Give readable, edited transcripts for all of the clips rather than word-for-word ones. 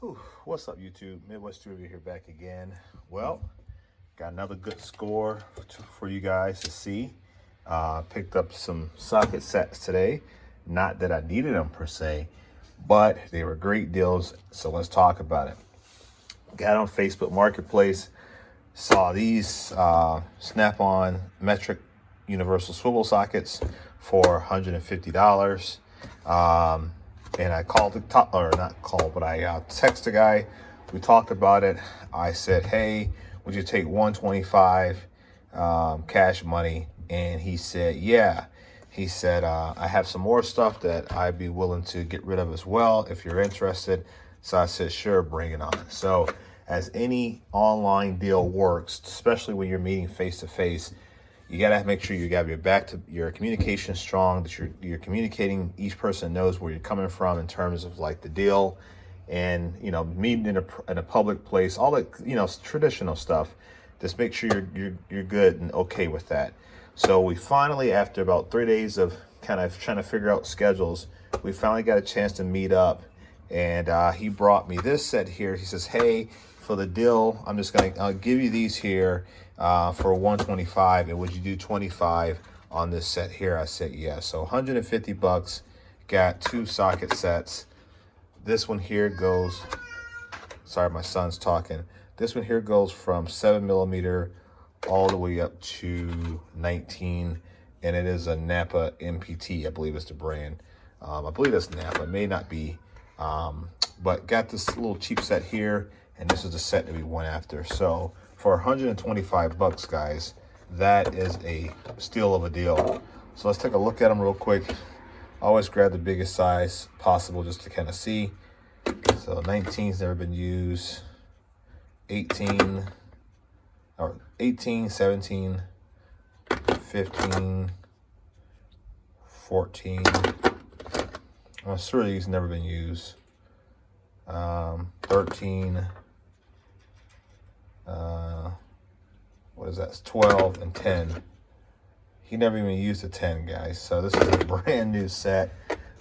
Whew, what's up, YouTube? Midwest Review here back again. Well, got another good score for you guys to see. Picked up some socket sets today. Not that I needed them per se, but they were great deals. So let's talk about it. Got on Facebook Marketplace. Saw these Snap-on metric universal swivel sockets for $150. And I called the top, or not called, but I texted the guy. We talked about it. I said, hey, would you take 125 cash money? And he said, yeah. He said, I have some more stuff that I'd be willing to get rid of as well if you're interested. So I said, sure, bring it on. So as any online deal works, especially when you're meeting face to face, you gotta make sure you got your communication strong, that you're communicating. Each person knows where you're coming from in terms of like the deal, and meeting in a public place, all the traditional stuff. Just make sure you're good and okay with that. So we finally, after about 3 days of kind of trying to figure out schedules, we finally got a chance to meet up, and he brought me this set here. He says, hey, for the deal, I'll give you these here for 125, and would you do 25 on this set here? I said yeah. So 150 bucks, got two socket sets. This one here goes, sorry, my son's talking. This one here goes from 7mm all the way up to 19, and it is a Napa MPT, I believe is the brand. I believe that's Napa, it may not be, but got this little cheap set here, and this is the set that we went after. So for 125 bucks, guys, that is a steal of a deal. So let's take a look at them real quick. Always grab the biggest size possible just to kind of see. So 19's never been used. 18, 17, 15, 14. I'm sure these never been used. 13. What is that? It's 12 and 10. He never even used a 10, guys. So this is a brand new set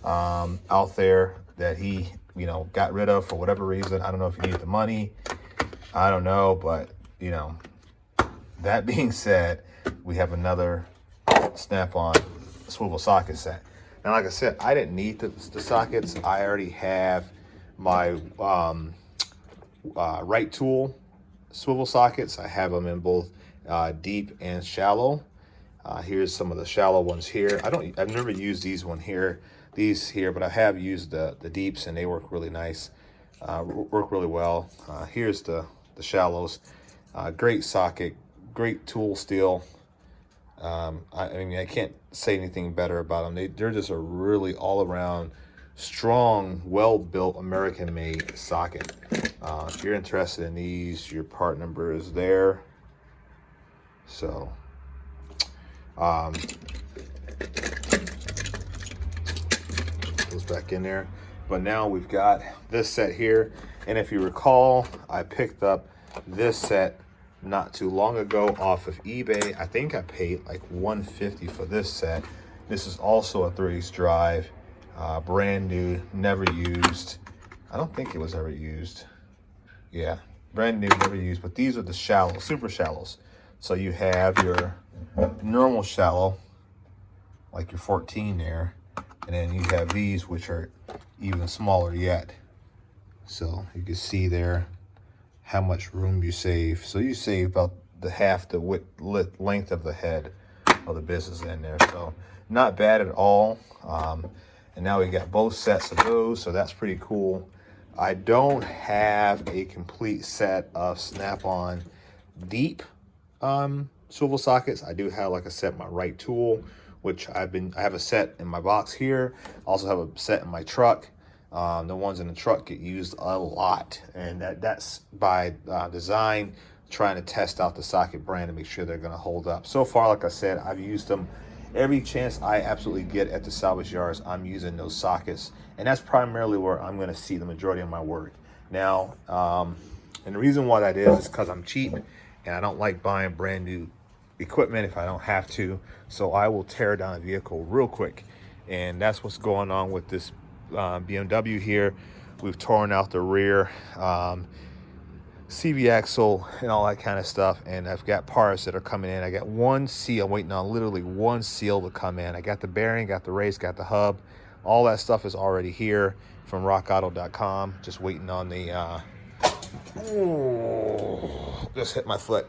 out there that he, got rid of for whatever reason. I don't know if he needed the money. I don't know, but that being said, we have another Snap-on swivel socket set. Now, like I said, I didn't need the sockets. I already have my right tool swivel sockets. I have them in both deep and shallow. Here's some of the shallow ones here. I've never used these here, but I have used the deeps, and they work really nice, work really well. Here's the shallows. Great socket, great tool steel. I mean, I can't say anything better about them. They're just a really all-around strong, well-built, American-made socket. If you're interested in these, your part number is there. So goes back in there. But now we've got this set here, and if you recall, I picked up this set not too long ago off of eBay. I think I paid like $150 for this set. This is also a 3/8 drive, brand new, never used. I don't think it was ever used. Yeah, brand new, never used. But these are the shallow, super shallows. So you have your normal shallow, like your 14 there, and then you have these, which are even smaller yet. So you can see there how much room you save. So you save about half the length of the head of the business in there. So not bad at all. And now we got both sets of those, so that's pretty cool. I don't have a complete set of Snap-on deep swivel sockets. I do have, like I said, my right tool, which I have a set in my box here. I also have a set in my truck. The ones in the truck get used a lot, and that's by design, trying to test out the socket brand to make sure they're going to hold up. So far, like I said, I've used them every chance I absolutely get at the salvage yards. I'm using those sockets, and that's primarily where I'm going to see the majority of my work. Now, and the reason why that is because I'm cheap, and I don't like buying brand new equipment if I don't have to. So I will tear down a vehicle real quick, and that's what's going on with this BMW here. We've torn out the rear CV axle and all that kind of stuff, and I've got parts that are coming in. I got one seal waiting on, literally one seal to come in. I got the bearing, got the race, got the hub. All that stuff is already here from rockauto.com. Just waiting on the just hit my foot.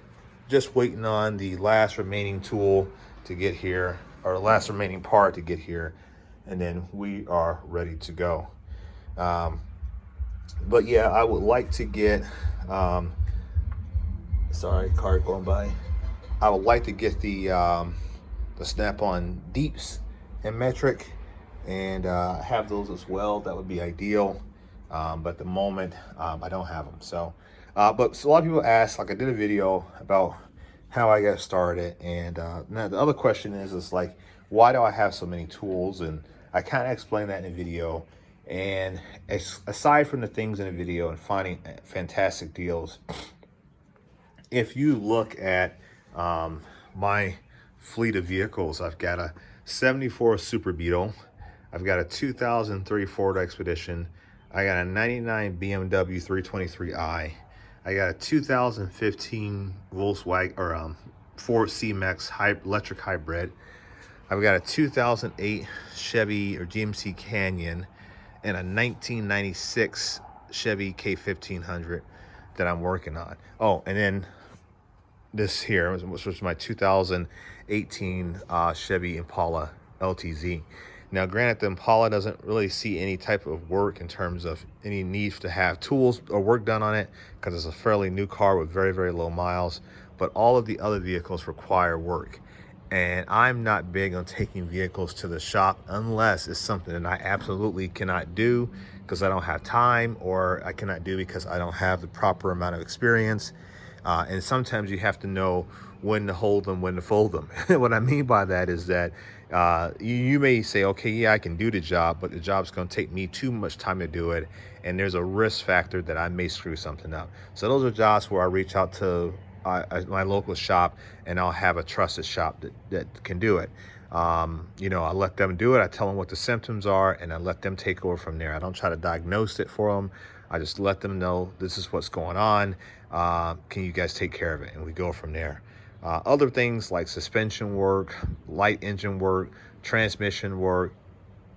Just waiting on the last remaining tool to get here, or the last remaining part to get here, and then we are ready to go. But yeah, I would like to get sorry, car going by. I would like to get the snap-on deeps and metric, and have those as well. That would be ideal. But at the moment, I don't have them. So, but a lot of people ask, like I did a video about how I got started, and now the other question is like, why do I have so many tools? And I kind of explained that in a video. And aside from the things in the video and finding fantastic deals, if you look at my fleet of vehicles, I've got a 74 Super Beetle, I've got a 2003 Ford Expedition, I got a 99 BMW 323i, I got a 2015 Volkswagen or Ford C-Max electric hybrid, I've got a 2008 Chevy or GMC Canyon, and a 1996 Chevy K1500 that I'm working on. Oh, and then this here, which was my 2018 Chevy Impala LTZ. Now, granted, the Impala doesn't really see any type of work in terms of any need to have tools or work done on it, because it's a fairly new car with very, very low miles, but all of the other vehicles require work. And I'm not big on taking vehicles to the shop unless it's something that I absolutely cannot do because I don't have time, or I cannot do because I don't have the proper amount of experience. And sometimes you have to know when to hold them, when to fold them. What I mean by that is that you may say, okay, yeah, I can do the job, but the job's going to take me too much time to do it. And there's a risk factor that I may screw something up. So those are jobs where I reach out to my local shop, and I'll have a trusted shop that can do it. You know, I let them do it. I tell them what the symptoms are, and I let them take over from there. I don't try to diagnose it for them. I just let them know this is what's going on. Can you guys take care of it? And we go from there. Other things like suspension work, light engine work, transmission work,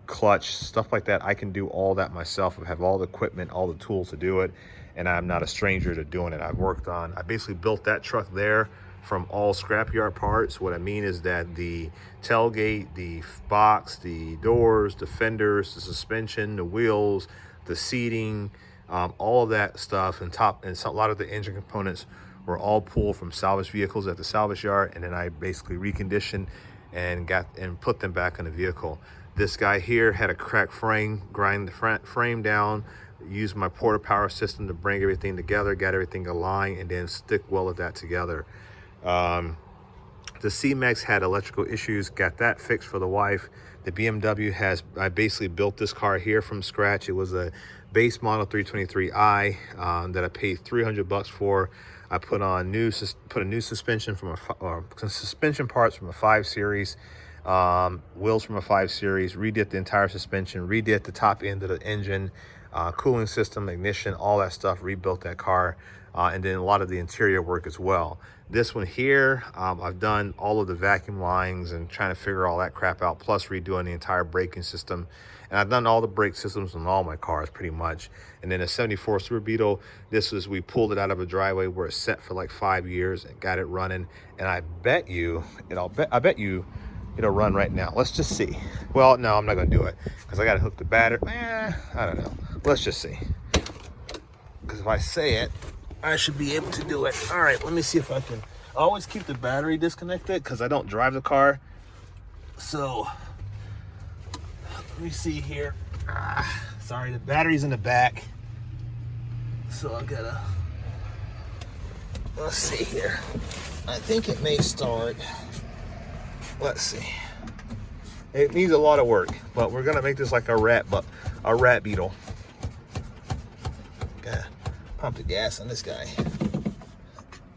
clutch, stuff like that, I can do all that myself. I have all the equipment, all the tools to do it, and I'm not a stranger to doing it. I basically built that truck there from all scrapyard parts. What I mean is that the tailgate, the box, the doors, the fenders, the suspension, the wheels, the seating, all of that stuff, and a lot of the engine components were all pulled from salvage vehicles at the salvage yard, and then I basically reconditioned and put them back in the vehicle. This guy here had a cracked frame, grind the frame down, used my porta power system to bring everything together, got everything aligned, and then stick welded that together. The C-Max had electrical issues, got that fixed for the wife. The BMW I basically built this car here from scratch. It was a base model 323i that I paid $300 for. I put a new suspension from suspension parts from a 5 Series, wheels from a 5 Series, redid the entire suspension, redid the top end of the engine, cooling system, ignition, all that stuff, rebuilt that car, and then a lot of the interior work as well. This one here, I've done all of the vacuum lines and trying to figure all that crap out, plus redoing the entire braking system. And I've done all the brake systems on all my cars pretty much. And then a 74 Super Beetle, we pulled it out of a driveway where it's set for like 5 years and got it running. And I bet you it'll run right now. Let's just see. Well, no, I'm not gonna do it because I gotta hook the battery. I don't know. Let's just see. Because if I say it, I should be able to do it. All right, let me see if I can. I always keep the battery disconnected because I don't drive the car. So let me see here. Sorry, the battery's in the back. So I gotta, let's see here. I think it may start. Let's see. It needs a lot of work, but we're gonna make this like a rat beetle. Gotta pump the gas on this guy.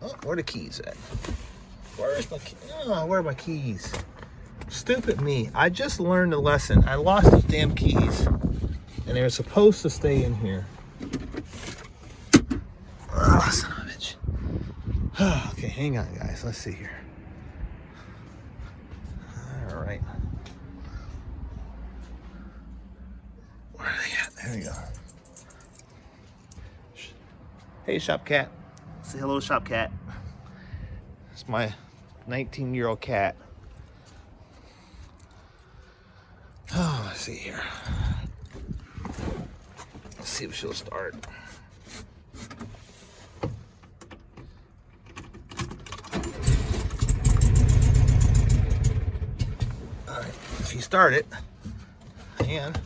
Oh, where are the keys at? Where's my keys? Oh, where are my keys? Stupid me. I just learned a lesson. I lost the damn keys. And and they're supposed to stay in here. Oh, son of a bitch. Okay, hang on, guys. Let's see here. All right. Where are they at? There we go. Hey, Shop Cat. Say hello, Shop Cat. It's my 19-year-old cat. Oh, let's see here. Let's see if she'll start. All right, she started. And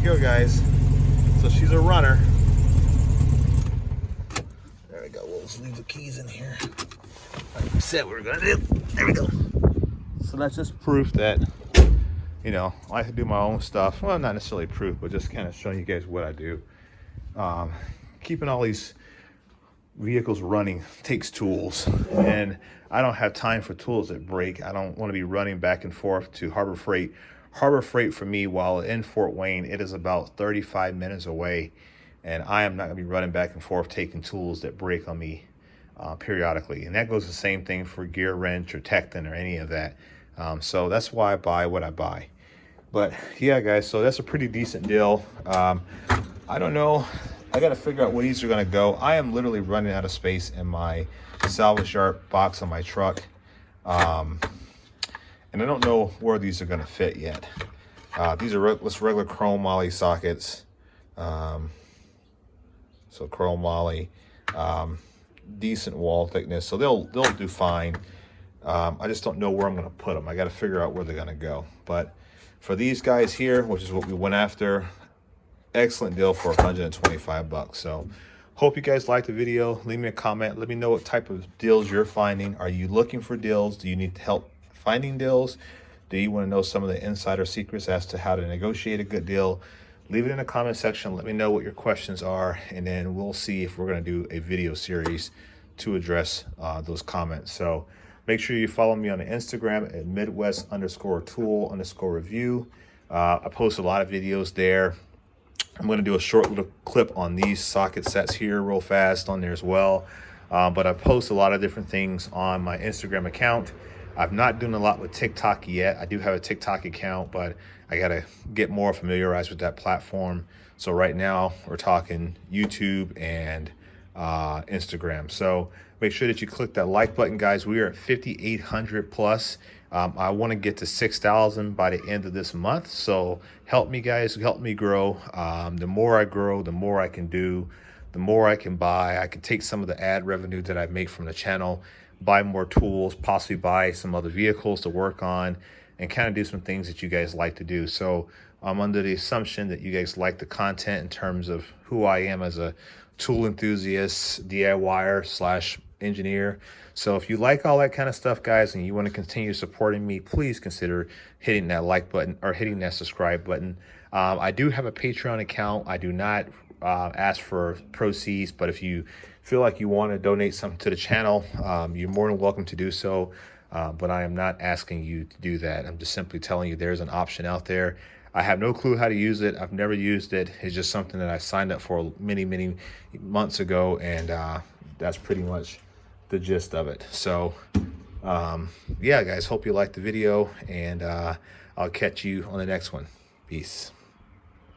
go, guys. So she's a runner. There we go. We'll just leave the keys in here like we said we were gonna do. There we go. So that's just proof that, you know, I like to do my own stuff. Well, not necessarily proof, but just kind of showing you guys what I do. Keeping all these vehicles running takes tools, and I don't have time for tools that break. I don't want to be running back and forth to Harbor Freight. Harbor Freight for me, while in Fort Wayne, it is about 35 minutes away, and I am not going to be running back and forth taking tools that break on me periodically. And that goes the same thing for Gear Wrench or Tecton or any of that. So that's why I buy what I buy. But yeah, guys, so that's a pretty decent deal. I don't know. I got to figure out where these are going to go. I am literally running out of space in my salvage yard box on my truck. And I don't know where these are going to fit yet. These are just regular chrome moly sockets. So chrome moly, decent wall thickness. So they'll do fine. I just don't know where I'm going to put them. I got to figure out where they're going to go. But for these guys here, which is what we went after, excellent deal for 125 bucks. So hope you guys liked the video. Leave me a comment. Let me know what type of deals you're finding. Are you looking for deals? Do you need help finding deals? Do you want to know some of the insider secrets as to how to negotiate a good deal? Leave it in the comment section. Let me know what your questions are, and then we'll see if we're going to do a video series to address those comments. So make sure you follow me on the Instagram at Midwest_tool_review. I post a lot of videos there. I'm going to do a short little clip on these socket sets here real fast on there as well. But I post a lot of different things on my Instagram account. I'm not doing a lot with TikTok yet. I do have a TikTok account, but I got to get more familiarized with that platform. So right now we're talking YouTube and Instagram. So make sure that you click that like button, guys. We are at 5,800 plus. I want to get to 6,000 by the end of this month. So help me, guys. Help me grow. The more I grow, the more I can do, the more I can buy. I can take some of the ad revenue that I make from the channel, buy more tools, possibly buy some other vehicles to work on, and kind of do some things that you guys like to do. So I'm under the assumption that you guys like the content in terms of who I am as a tool enthusiast, DIYer / engineer. So if you like all that kind of stuff, guys, and you want to continue supporting me, please consider hitting that like button or hitting that subscribe button. I do have a Patreon account. I do not ask for proceeds, but if you feel like you want to donate something to the channel, you're more than welcome to do so. But I am not asking you to do that. I'm just simply telling you there's an option out there. I have no clue how to use it. I've never used it. It's just something that I signed up for many months ago, and that's pretty much the gist of it. So yeah, guys, hope you liked the video, and I'll catch you on the next one. Peace.